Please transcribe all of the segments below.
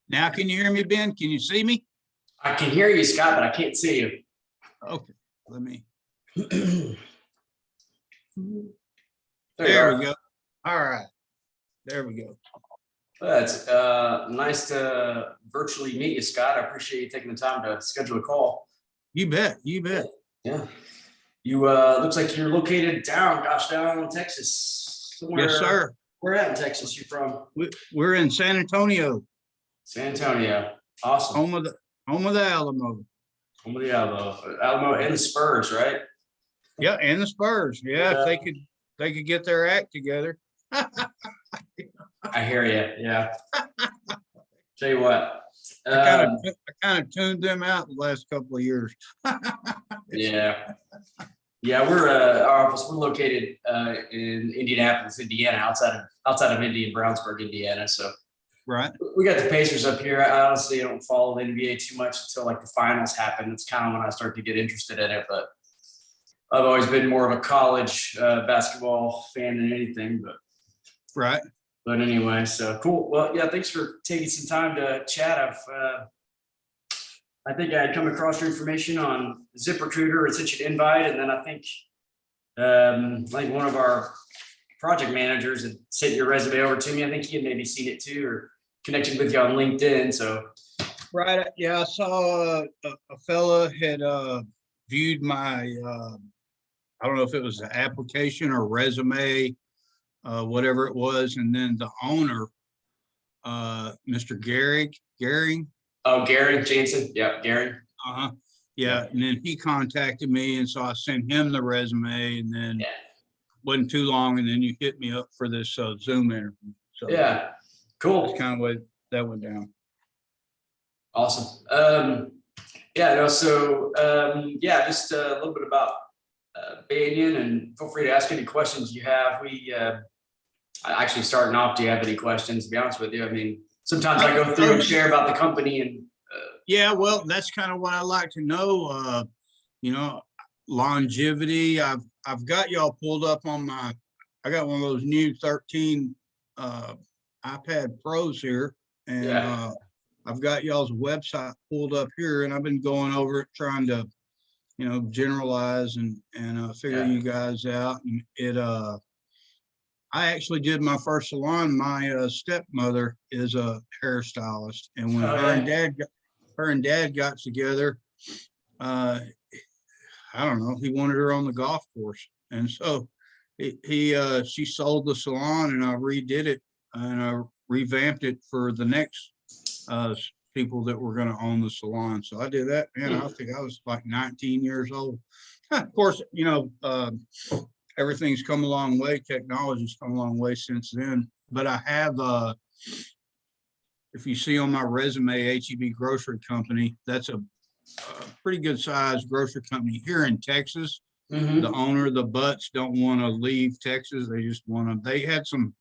Now, can you hear me, Ben? Can you see me? I can hear you, Scott, but I can't see you. Okay, let me. There There you we go. All right, there we go. It's nice to virtually meet you, Scott. I appreciate you taking the time to schedule a call. You bet. You bet. Yeah. You looks like you're located down in Texas. Somewhere, Yes, sir. Where at in Texas you from? We're in San Antonio, San Antonio. Awesome. home of the Alamo. Home of the Alamo and the Spurs, right? Yeah, and the Spurs. Yeah, if they could get their act together. I hear you. Yeah. Tell you what. I kind of tuned them out the last couple of years. Yeah. Yeah, our office, we're located in Indianapolis, Indiana, outside of Indy and Brownsburg, Indiana. So Right. we got the Pacers up here. I honestly don't follow the NBA too much until like the finals happen. It's kind of when I start to get interested in it. But I've always been more of a college basketball fan than anything. Right. But anyway, so cool. Well, yeah, thanks for taking some time to chat. I think I had come across your information on ZipRecruiter and sent you an invite, and then I think one of our project managers had sent your resume over to me. I think he had maybe seen it too, or connected with you on LinkedIn. So Right. Yeah, I saw a fella had viewed my I don't know if it was an application or resume, whatever it was, and then the owner, Mr. Gary. Oh, Gary Jansen. Yeah, Gary. Yeah, and then he contacted me, and so I sent him the resume, and then wasn't too long, and then you hit me up for this Zoom interview. So yeah, cool. that's kind of what that went down. Awesome. Just a little bit about Banyan, and feel free to ask any questions you have. Actually starting off, do you have any questions? To be honest with you, I mean, sometimes I go through and share about the company and. Yeah, well, that's kind of what I like to know. Longevity. I've got y'all pulled up on I got one of those new 13 iPad Pros here, and I've got y'all's website pulled up here, and I've been going over it trying to, generalize and figure you guys out. And I actually did my first salon. My stepmother is a hairstylist, and when her and dad got together, I don't know, he wanted her on the golf course, and so she sold the salon, and I redid it, and I revamped it for the next people that were going to own the salon. So I did that, man. I think I was like 19 years old. Of course, everything's come a long way. Technology's come a long way since then. But I have, if you see on my resume, H-E-B Grocery Company, that's a pretty good sized grocery company here in Texas. Mm-hmm. The owner, the Butts, don't want to leave Texas. They just want to, they had some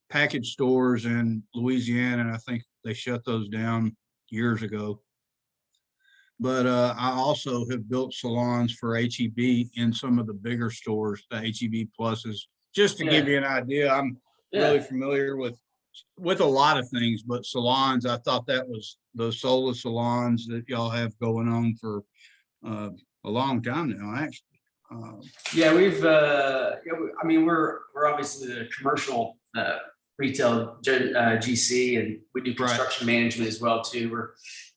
package stores in Louisiana, and I think they shut those down years ago. But I also have built salons for H-E-B in some of the bigger stores, the H-E-B Pluses. Just to give you an idea, I'm really familiar with a lot of things, but salons, I thought that was the Sola salons that y'all have going on for a long time now, actually. We're obviously the commercial retail GC, and we do construction management as well too. We're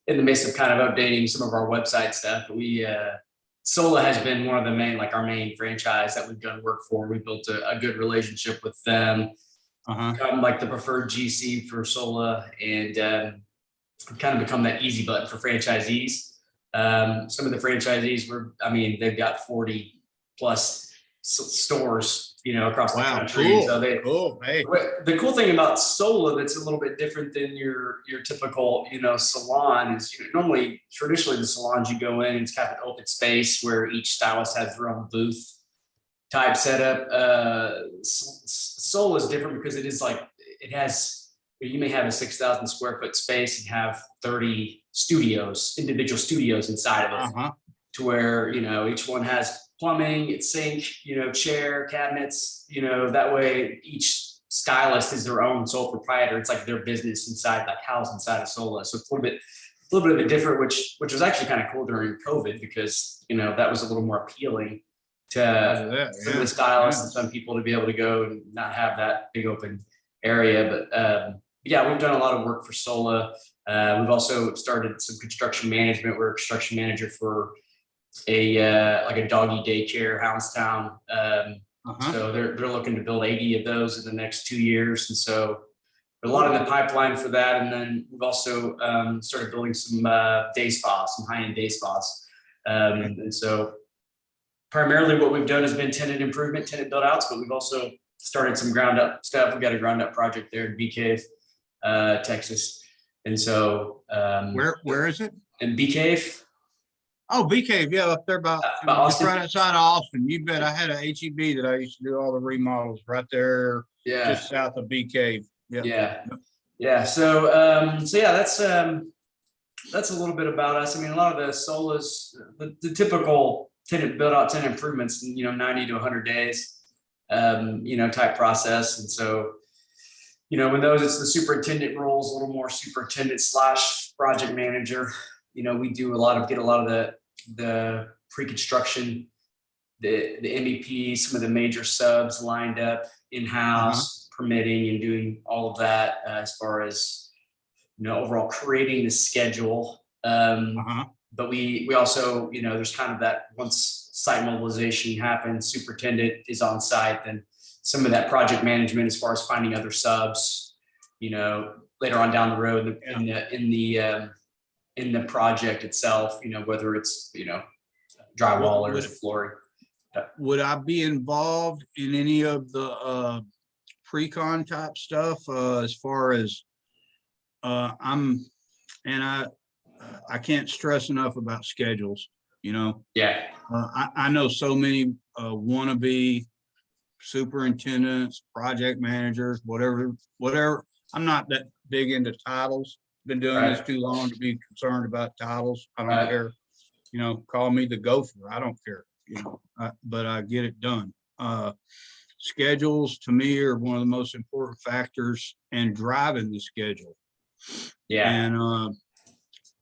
in the midst of kind of updating some of our website stuff. Sola has been one of the main, like our main franchise that we've done work for. We built a good relationship with them. Become like the preferred GC for Sola, and kind of become that easy button for franchisees. Some of the franchisees they've got 40 plus stores, across the country. Cool. So Hey. The cool thing about Sola that's a little bit different than your typical, salon is, traditionally the salons you go in, it's kind of an open space where each stylist has their own booth type setup. Sola is different because you may have a 6,000 square foot space and have 30 individual studios inside of it, to where, each one has plumbing, it's sink, chair, cabinets, that way each Stylist is their own sole proprietor. It's like their business inside, like housed inside of Sola. So it's a little bit of a different, which was actually kind of cool during COVID because, you know, that was a little more appealing to some of the stylists and some people to be able to go and not have that big open area. But yeah, we've done a lot of work for Sola. We've also started some construction management. We're a construction manager for like a doggy daycare, Houndstown. So they're looking to build 80 of those in the next 2 years. And so a lot in the pipeline for that. And then we've also started building some day spas, some high-end day spas. And so primarily what we've done has been tenant improvement, tenant build outs, but we've also started some ground up stuff. We've got a ground up project there in Bee Cave, Texas. And so where is it? In Bee Cave. Oh, Bee Cave, yeah, up there about just right outside of Austin. You bet. I had a HEB that I used to do all the remodels right there, just south of Bee Cave. Yeah. So yeah, that's a little bit about us. I mean, a lot of the Solas, the typical tenant build out, tenant improvements, 90 to 100 days, type process. And so, when those, it's the superintendent roles, a little more superintendent / project manager. We do get a lot of the pre-construction, the MEP, some of the major subs lined up in-house, permitting and doing all of that as far as, overall creating the schedule. But we also, there's kind of that once site mobilization happens, superintendent is on site, then some of that project management as far as finding other subs, later on down the road in the project itself, whether it's, drywallers or flooring. Would I be involved in any of the pre-con type stuff as far as I can't stress enough about schedules, I know so many wannabe superintendents, project managers, whatever. I'm not that big into titles. Been doing this too long to be concerned about titles. I don't care. Call me the gopher. I don't care. But I get it done. Schedules to me are one of the most important factors in driving the schedule.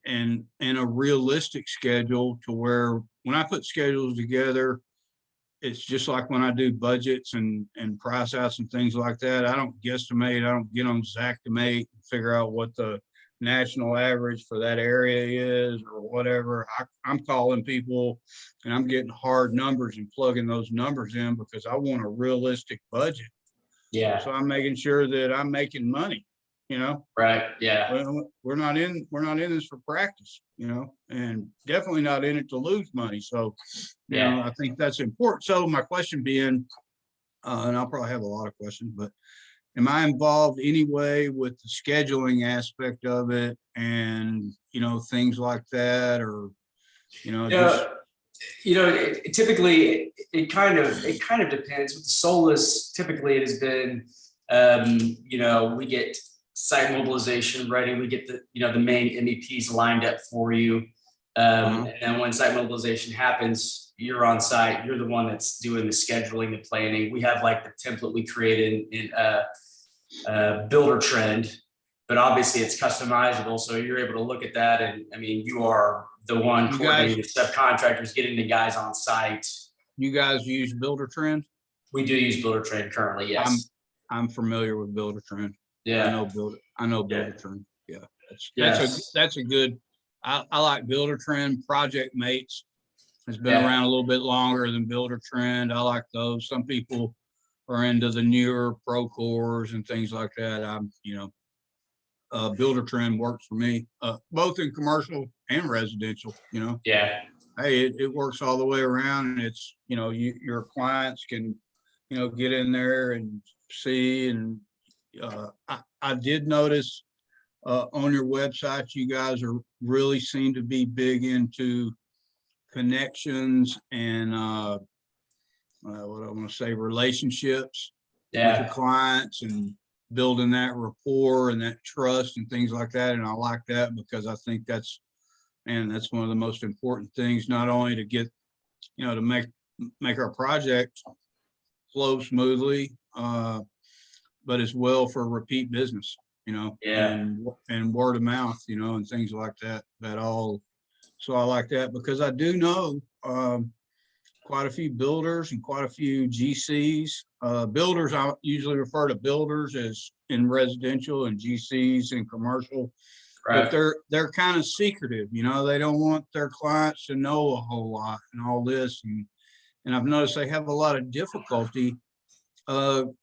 And a realistic schedule to where when I put schedules together, it's just like when I do budgets and price outs and things like that. I don't guesstimate. I don't get on Xactimate and figure out what the national average for that area is or whatever. I'm calling people and I'm getting hard numbers and plugging those numbers in because I want a realistic budget. So I'm making sure that I'm making money, We're not in this for practice, and definitely not in it to lose money. So, I think that's important. So my question being, and I'll probably have a lot of questions, but am I involved anyway with the scheduling aspect of it and, things like that, or, typically it kind of depends. With the Solas, typically it has been, we get site mobilization ready. We get the main MEPs lined up for you. And then when site mobilization happens, you're on site. You're the one that's doing the scheduling, the planning. We have like the template we created in Builder Trend, but obviously it's customizable. So you're able to look at that. And I mean, you are the one coordinating the subcontractors, getting the guys on site. You guys use Builder Trend? We do use Builder Trend currently, yes. I'm familiar with Builder Trend. Yeah. I know Builder Trend. Yeah. That's a good, I like Builder Trend. Project Mates has been around a little bit longer than Builder Trend. I like those. Some people are into the newer Procores and things like that. Builder Trend works for me, both in commercial and residential, Hey, it works all the way around. And it's, your clients can, get in there and see. And I did notice on your website, you guys really seem to be big into connections and what I want to say, relationships with the clients and building that rapport and that trust and things like that. And I like that because I think that's one of the most important things, not only to get, to make our project flow smoothly, but as well for repeat business, Yeah. and word of mouth, and things like that, so I like that because I do know, quite a few builders and quite a few GCs. Builders, I usually refer to builders as in residential, and GCs in commercial, but Right. they're kind of secretive, they don't want their clients to know a whole lot and all this. And I've noticed they have a lot of difficulty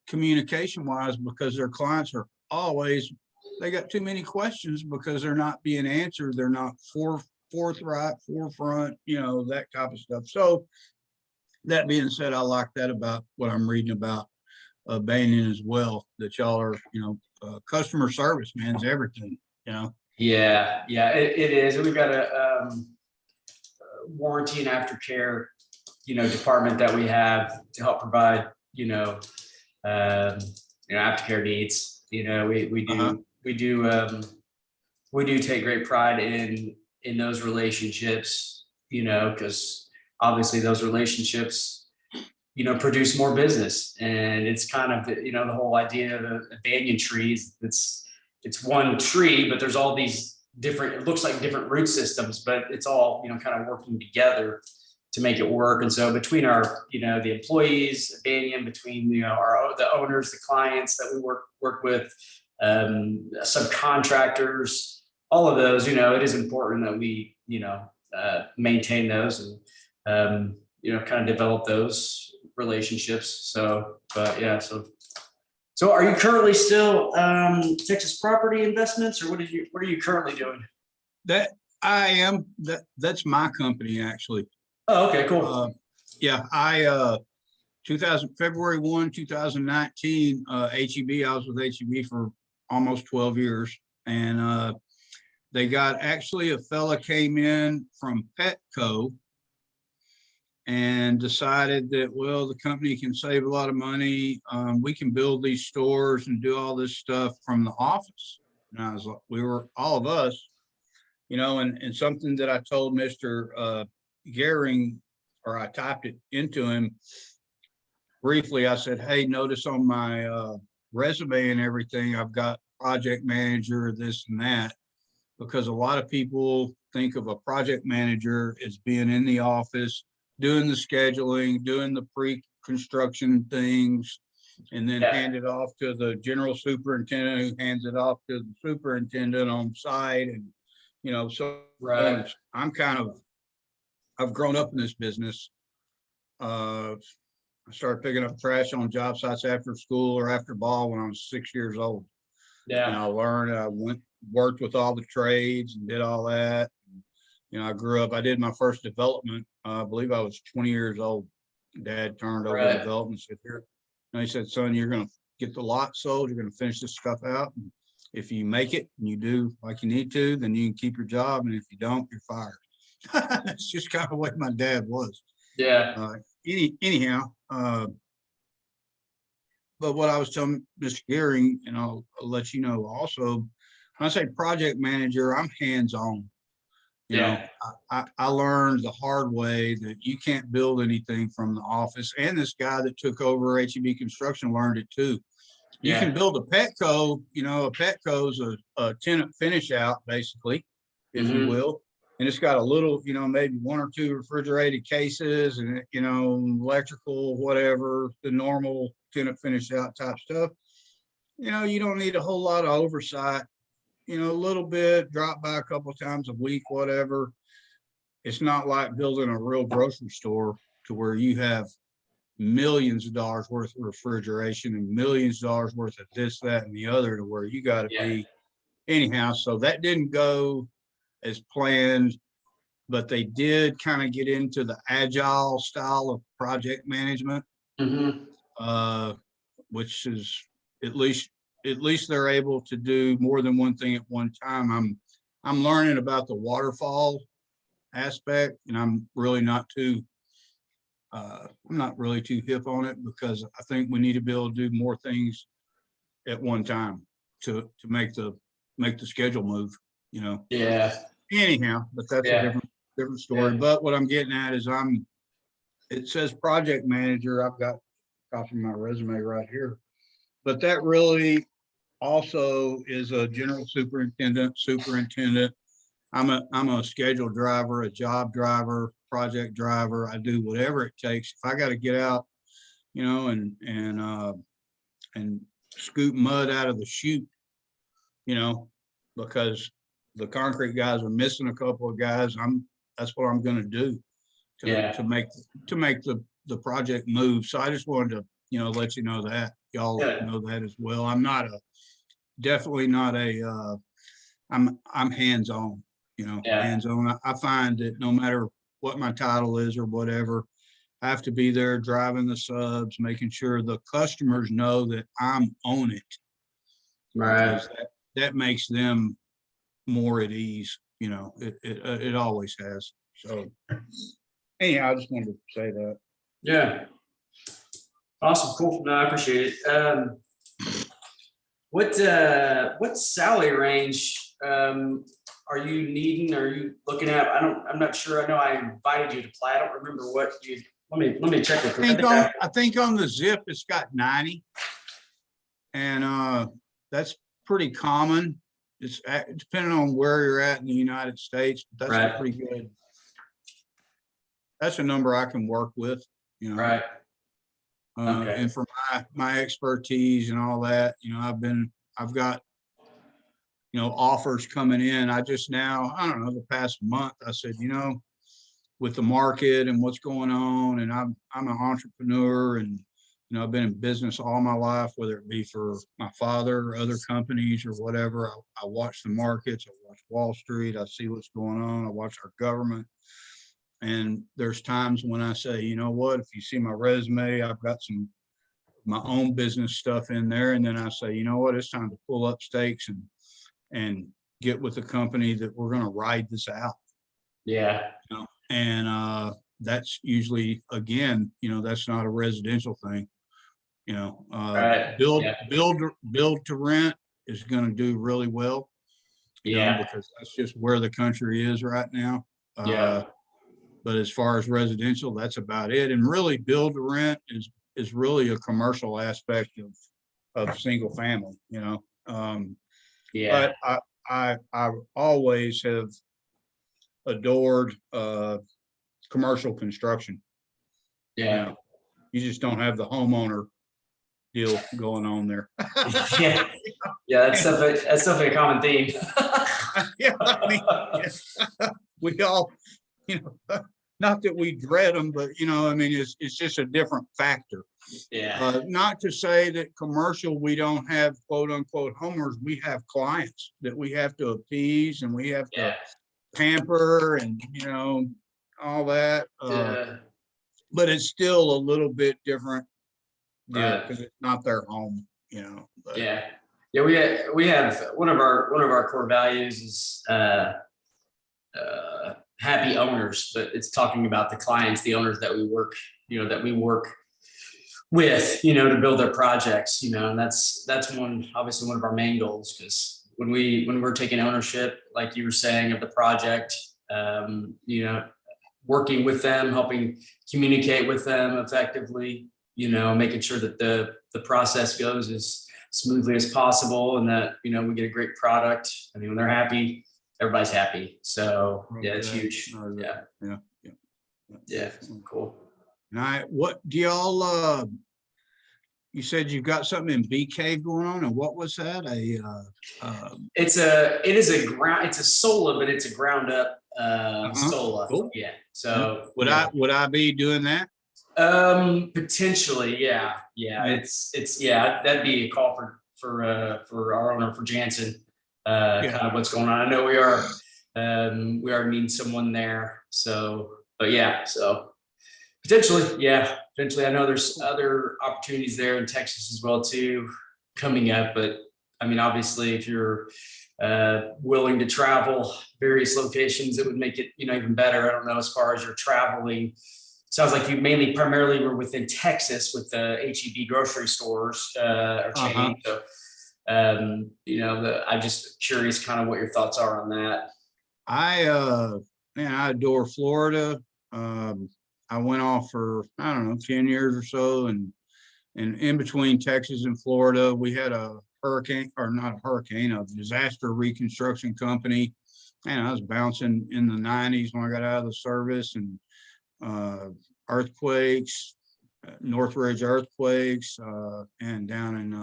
communication wise because their clients are always, they got too many questions because they're not being answered. They're not forthright, forefront, that type of stuff. So that being said, I like that about what I'm reading about Banyan as well, that y'all are, customer service, man, is everything, Yeah, it is. We've got a warranty and aftercare, department that we have to help provide, aftercare needs. Uh-huh. We do take great pride in those relationships, because obviously those relationships, produce more business. And it's kind of, the whole idea of the banyan trees. It's one tree, but there's all these different, it looks like different root systems, but it's all, kind of working together to make it work. And so between our, the employees at Banyan, between, the owners, the clients that we work with, subcontractors, all of those, it is important that we, maintain those and, kind of develop those relationships. So, but yeah, so are you currently still Texas Property Investments, or what are you currently doing? That's my company actually. Oh, okay, cool. Yeah, February 1, 2019, HEB, I was with HEB for almost 12 years. And they got, actually a fella came in from Petco and decided that, well, the company can save a lot of money. We can build these stores and do all this stuff from the office. And I was like, all of us, and something that I told Mr. Gehring, or I typed it into him briefly. I said, hey, notice on my resume and everything, I've got project manager, this and that, because a lot of people think of a project manager as being in the office, doing the scheduling, doing the pre-construction things, and then hand it off to the general superintendent, who hands it off to the superintendent on site. And, so Right. I've grown up in this business. I started picking up trash on job sites after school or after ball when I was 6 years old. And I learned, worked with all the trades and did all that. I grew up, I did my first development. I believe I was 20 years old. Dad turned over the development, said, here. And he said, son, you're going to get the lot sold. You're going to finish this stuff out. And if you make it and you do like you need to, then you can keep your job. And if you don't, you're fired. That's just kind of what my dad was. Yeah. Anyhow, but what I was telling Mr. Gehring, and I'll let you know also, when I say project manager, I'm hands-on. I learned the hard way that you can't build anything from the office. And this guy that took over HEB Construction learned it too. You can build a Petco, a Petco is a tenant finish out, basically, if you will. And it's got a little, maybe one or two refrigerated cases and, electrical, whatever, the normal tenant finish out type stuff. You don't need a whole lot of oversight, a little bit, drop by a couple of times a week, whatever. It's not like building a real grocery store to where you have millions of dollars worth of refrigeration and millions of dollars worth of this, that, and the other, to where you got to be anyhow. So that didn't go as planned, but they did kind of get into the agile style of project management, which is at least they're able to do more than one thing at one time. I'm learning about the waterfall aspect, and I'm really not too hip on it, because I think we need to be able to do more things at one time to make the schedule move, Yeah. Anyhow, but that's a different story. Yeah. But what I'm getting at is it says project manager. I've got a copy of my resume right here. but that really also is a general superintendent. I'm a scheduled driver, a job driver, project driver. I do whatever it takes. If I got to get out, and scoop mud out of the chute, because the concrete guys are missing a couple of guys, that's what I'm going to do to make the project move. So I just wanted to, let you know that y'all know that as well. I'm not definitely not I'm hands-on, hands-on. I find that no matter what my title is or whatever, I have to be there driving the subs, making sure the customers know that I'm on it. Right. Because that makes them more at ease. It always has. So anyhow, I just wanted to say that. Yeah. Awesome. Cool. No, I appreciate it. What salary range are you needing? Are you looking at? I'm not sure. I know I invited you to play. I don't remember what you. Let me check with you. I think on the zip it's got 90, and that's pretty common. It's depending on where you're at in the United States, but that's a pretty good. That's a number I can work with. Right. Okay. And for my expertise and all that, I've got, offers coming in. I don't know, the past month, I said, with the market and what's going on, and I'm an entrepreneur, and, I've been in business all my life, whether it be for my father or other companies or whatever. I watch the markets, I watch Wall Street, I see what's going on, I watch our government. And there's times when I say, you know what, if you see my resume, I've got my own business stuff in there. And then I say, you know what, it's time to pull up stakes and get with the company that we're going to ride this out. Yeah. And that's usually, again, that's not a residential thing. Build to rent is going to do really well. Because that's just where the country is right now. But as far as residential, that's about it. And really, build to rent is really a commercial aspect of single family. But I always have adored commercial construction. Yeah. You just don't have the homeowner deal going on there. Yeah. That's definitely a common theme. We all, not that we dread them, but it's just a different factor. Yeah. Not to say that commercial, we don't have quote unquote homeowners. We have clients that we have to appease and we have to pamper and all that. But it's still a little bit different because it's not their home. But. Yeah. We have one of our core values is happy owners, but it's talking about the clients, the owners that we work with, to build their projects, and that's obviously one of our main goals, because when we're taking ownership, like you were saying, of the project, working with them, helping communicate with them effectively, making sure that the process goes as smoothly as possible, and that, we get a great product. I mean, when they're happy, everybody's happy. So it's huge. Yeah. Cool. Now, what do y'all, you said you've got something in Bee Cave going on, and what was that? It's a sola, but it's a ground up sola. Cool. Yeah. So would I be doing that? Potentially, yeah. It's that'd be a call for our owner, for Jansen. Kind of what's going on. I know we are needing someone there. So, but so potentially. I know there's other opportunities there in Texas as well too, coming up. But I mean, obviously, if you're willing to travel various locations, it would make it even better. I don't know, as far as you're traveling. Sounds like you primarily were within Texas with the HEB grocery stores or chain. So, I'm just curious kind of what your thoughts are on that. I adore Florida. I went off for, I don't know, 10 years or so and And in between Texas and Florida, we had a hurricane, or not a hurricane, a disaster reconstruction company. And I was bouncing in the 90s when I got out of the service, and earthquakes, Northridge earthquakes, and down in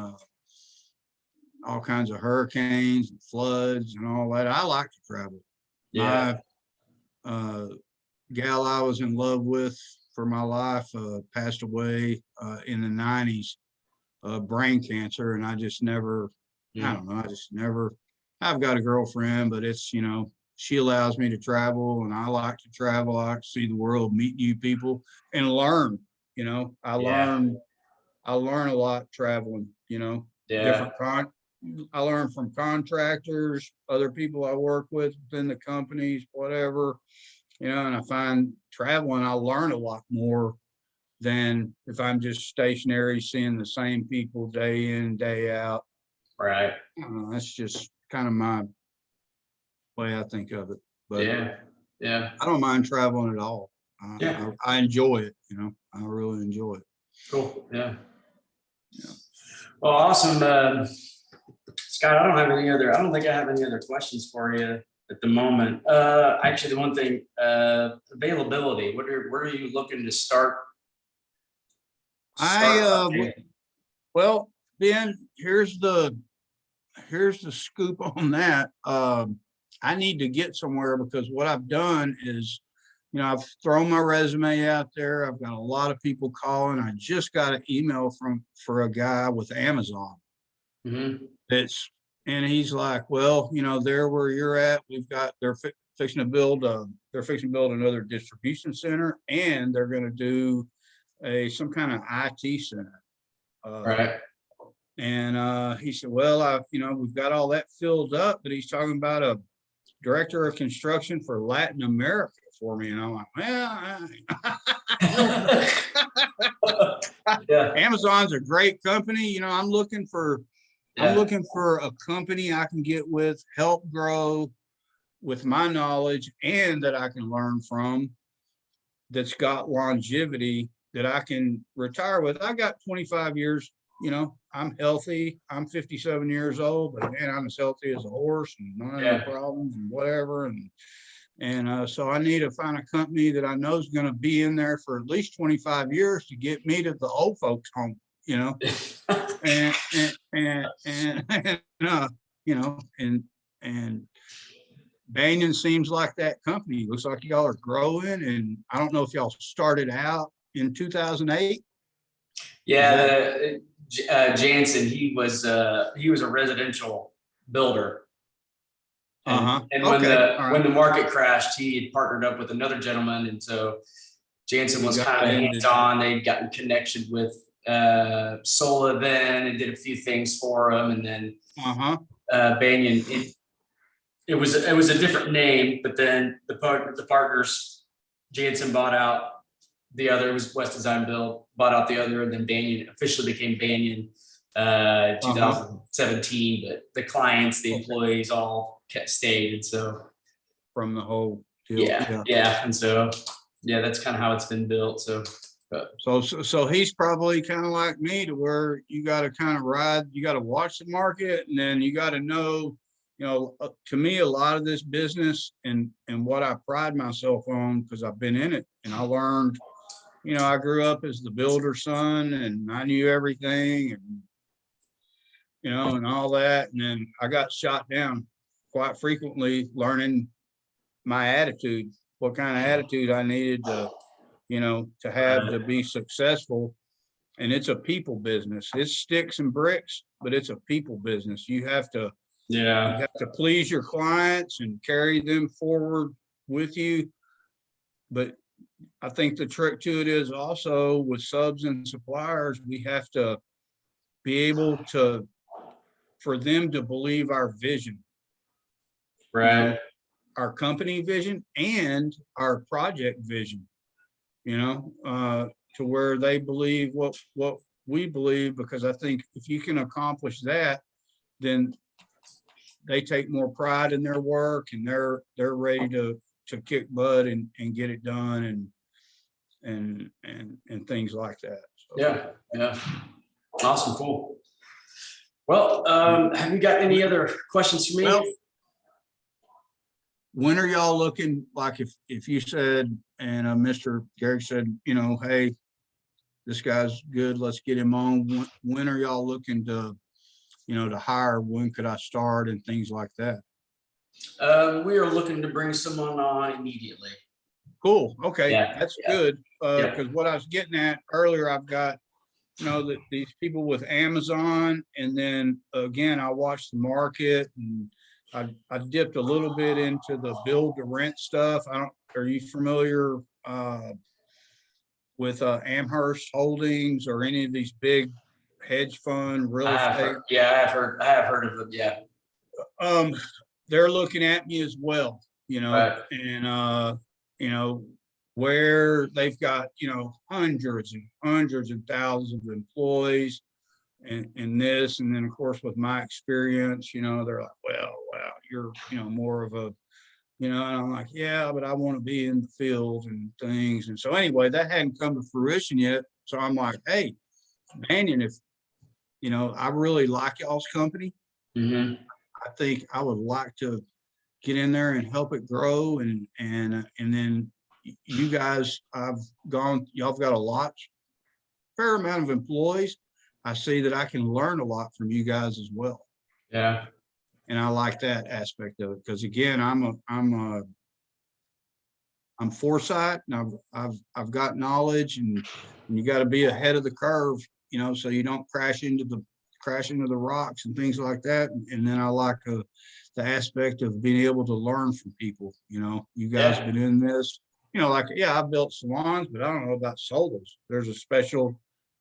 all kinds of hurricanes and floods and all that. I like to travel. Yeah. My gal I was in love with for my life passed away in the 90s, brain cancer, and I just never, I don't know, I just never, I've got a girlfriend, but it's, she allows me to travel, and I like to travel. I like to see the world, meet new people, and learn. I learn a lot traveling, Yeah. different I learn from contractors, other people I work with within the companies, whatever, and I find traveling, I learn a lot more than if I'm just stationary, seeing the same people day in, day out. Right. That's just kind of my way I think of it. But yeah. I don't mind traveling at all. Yeah. I enjoy it. I really enjoy it. Cool. Yeah. Well, awesome. Scott, I don't think I have any other questions for you at the moment. Actually, the one thing, availability, where are you looking to start? Well, Ben, here's the scoop on that. I need to get somewhere, because what I've done is, I've thrown my resume out there. I've got a lot of people calling. I just got an email for a guy with Amazon. Mm-hmm. And he's like, well, there where you're at, they're fixing to build another distribution center, and they're going to do some kind of IT center. Right. And he said, well, we've got all that filled up, but he's talking about a director of construction for Latin America for me. And I'm like, well, Amazon's a great company. I'm looking for a company I can get with, help grow with my knowledge, and that I can learn from, that's got longevity, that I can retire with. I got 25 years, I'm healthy. I'm 57 years old, but man, I'm as healthy as a horse, and none of the problems and whatever. And so I need to find a company that I know is going to be in there for at least 25 years to get me to the old folks home, and Banyan seems like that company. Looks like y'all are growing, and I don't know if y'all started out in 2008. Yeah, Jansen, he was a residential builder. And when the market crashed, he had partnered up with another gentleman, and so Jansen was kind of hands-on. They'd gotten connection with Sola then, and did a few things for him, and then Banyan. It was a different name, but then the partners, Jansen bought out the other. It was West Design Build, bought out the other, and then Banyan officially became Banyan 2017. But the clients, the employees all stayed, and so from the whole deal. Yeah, and so that's kind of how it's been built. So he's probably kind of like me, to where you got to kind of ride, you got to watch the market, and then you got to know, to me, a lot of this business and what I pride myself on, because I've been in it, and I learned, I grew up as the builder's son, and I knew everything, and and all that, and then I got shot down quite frequently, learning my attitude, what kind of attitude I needed to have to be successful. And it's a people business. It's sticks and bricks, but it's a people business. You have to please your clients and carry them forward with you. But I think the trick to it is also, with subs and suppliers, we have to be able to, for them to believe our vision, right? Our company vision and our project vision, to where they believe what we believe. Because I think if you can accomplish that, then they take more pride in their work, and they're ready to kick butt and get it done, and things like that. So. Yeah. Awesome. Cool. Well, have you got any other questions for me? Well, when are y'all looking, like if you said, and Mr. Garrick said, you know, hey, this guy's good, let's get him on. When are y'all looking to, you know, to hire? When could I start and things like that? We are looking to bring someone on immediately. Cool. Okay, Yeah, that's yeah. good. Yeah. Because what I was getting at earlier, I've got, you know, that these people with Amazon, and then again, I watched the market, and I dipped a little bit into the build to rent stuff. Are you familiar with Amherst Holdings or any of these big hedge fund real estate? I have heard of them. Yeah. They're looking at me as well, you know, Right. and you know, where they've got, you know, hundreds and thousands of employees and this, and then of course with my experience, you know, they're like, well, wow, you're, you know, more of a, you know, and I'm like, yeah, but I want to be in the field and things. And so anyway, that hadn't come to fruition yet. So I'm like, hey, Banyan, if, you know, I really like y'all's company. Mm-hmm. I think I would like to get in there and help it grow. And then you guys, y'all have got fair amount of employees. I see that I can learn a lot from you guys as well. Yeah. And I like that aspect of it. Cause again, I'm foresight, and I've got knowledge, and you got to be ahead of the curve, you know, so you don't crash into the rocks and things like that. And then I like the aspect of being able to learn from people. You know, you guys been in this, you know, like, yeah, I built salons, but I don't know about solos.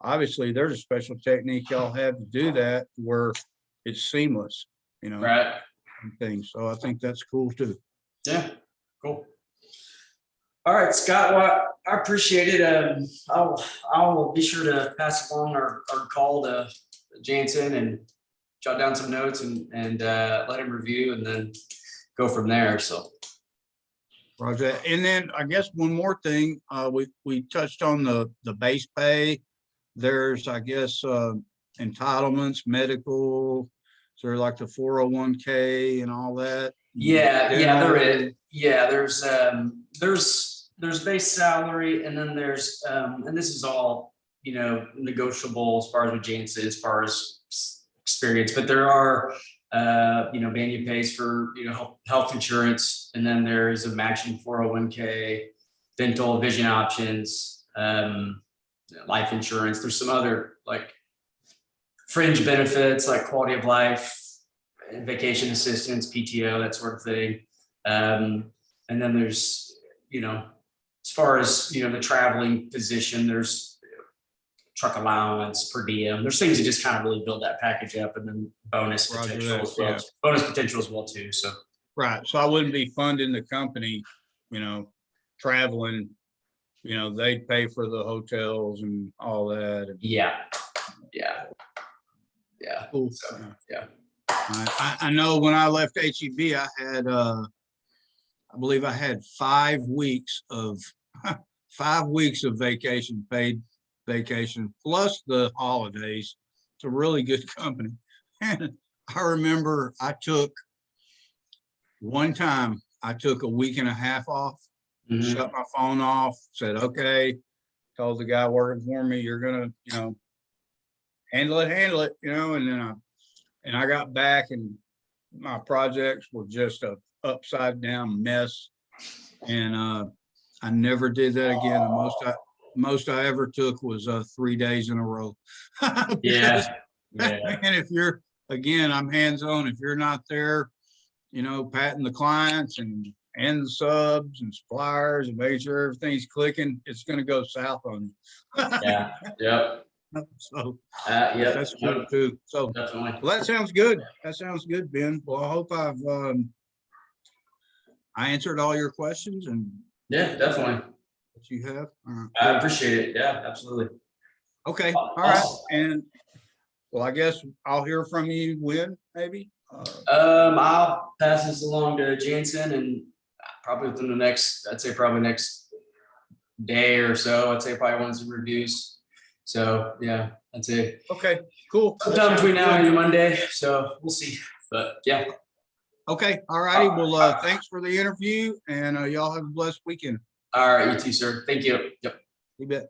Obviously there's a special technique y'all have to do that where it's seamless, you know, Right. and things. So I think that's cool too. Yeah. Cool. All right, Scott. Well, I appreciate it. I'll be sure to pass along our call to Jansen and jot down some notes and let him review, and then go from there. So, Roger. And then I guess one more thing, we touched on the base pay. There's, I guess, entitlements, medical, so like the 401k and all that. yeah, there is. Yeah, there's base salary, and then there's and this is all, you know, negotiable as far as with Jansen, as far as experience, but there are you know, Banyan pays for, you know, health insurance, and then there's a matching 401k, dental, vision options, life insurance. There's some other like fringe benefits like quality of life, vacation assistance, PTO, that sort of thing. And then there's, you know, as far as, you know, the traveling position, there's truck allowance, per diem. There's things that just kind of really build that package up, and then bonus potential as well. Bonus potential as well too. So right. So I wouldn't be funding the company, you know, traveling, you know, they'd pay for the hotels and all that. And yeah. Cool. So, yeah. I know when I left HEB, I had, I believe I had 5 weeks of 5 weeks of vacation, paid vacation, plus the holidays. It's a really good company. And I remember one time I took a week and a half off, shut my phone off, said, okay, told the guy working for me, you're gonna, you know, handle it, you know, and then I got back, and my projects were just a upside down mess. And I never did that again. The most I ever took was 3 days in a row. Yeah. And if you're, again, I'm hands-on. If you're not there, you know, patting the clients and the subs and suppliers and making sure everything's clicking, it's going to go south on you. Yeah. Yep. So yeah, that's cool too. So definitely. Well, that sounds good. That sounds good, Ben. Well, I hope I answered all your questions, and yeah, definitely. that you have. I appreciate it. Yeah, absolutely. Okay. All right. And well, I guess I'll hear from you when, maybe. I'll pass this along to Jansen, and probably within the next day or so. I'd say probably want some reviews. So yeah, that's it. Okay, cool. That Sometime sounds between now good. and Monday. So we'll see. But yeah. Okay, all righty. Well, thanks for the interview and y'all have a blessed weekend. All right. You too, sir. Thank you. Yep. You bet.